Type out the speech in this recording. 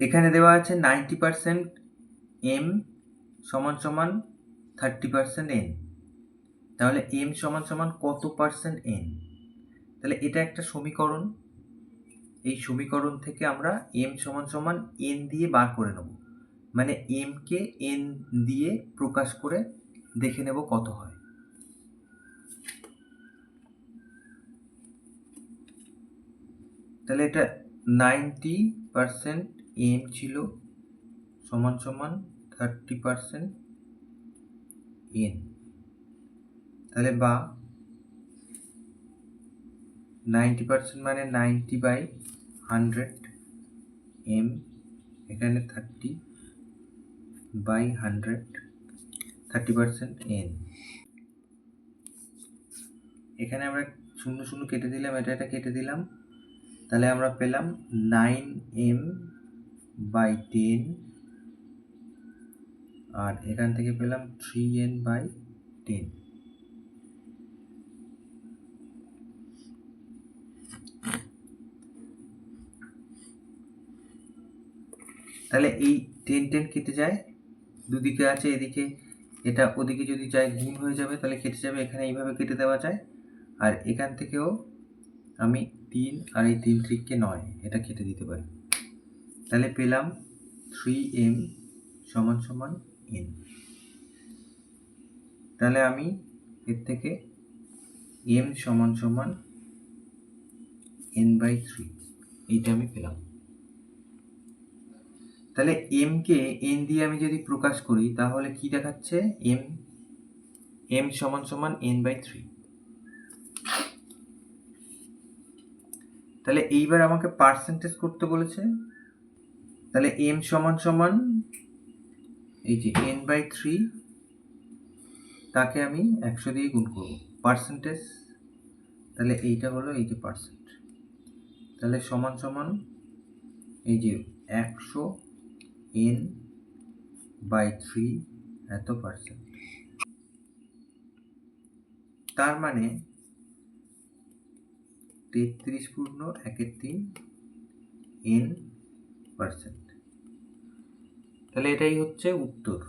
এখানে দেওয়া আছে 90% m সমান সমান 30% n। তাহলে m সমান সমান কত পার্সেন্ট n? তাহলে এটা একটা সমীকরণ। এই সমীকরণ থেকে আমরা m সমান সমান n দিয়ে বার করে নেব, মানে m কে n দিয়ে প্রকাশ করে দেখে নেব কত হয়। তাহলে এটা 90% m ছিল সমান সমান 30% n। তাহলে বা 90% মানে 90/100 m, এখানে 30/100, 30% n। এখানে আমরা শূন্য শূন্য কেটে দিলাম, এটা কেটে দিলাম, তাহলে আমরা পেলাম 9m/10, আর এখান থেকে পেলাম 3n/10। তাহলে এই 10 কেটে যায়, দুদিকে আছে, এদিকে এটা ওদিকে যদি যায় গুণ হয়ে যাবে, তাহলে কেটে যাবে। এখানে এইভাবে কেটে দেওয়া যায়। আর এখান থেকেও আমি 3 আর এই 3 3 9 এটা কেটে দিতে পারি। তাহলে পেলাম 3m সমান সমান n। তাহলে আমি এর থেকে m সমান সমান n/3 এইটা আমি পেলাম। তাহলে m কে n দিয়ে আমি যদি প্রকাশ করি তাহলে কি দেখাচ্ছে? m সমান সমান n/3। তাহলে এইবার আমাকে পার্সেন্টেজ করতে বলেছে। তাহলে m সমান সমান এই যে n/3, তাকে আমি 100 দিয়ে গুণ করব, পার্সেন্টেজ। তাহলে এইটা হলো এই যে পার্সেন্ট, তাহলে সমান সমান এই যে 100 n/3 এত পার্সেন্ট। তার মানে 33.13 n%। তাহলে এটাই হচ্ছে উত্তর।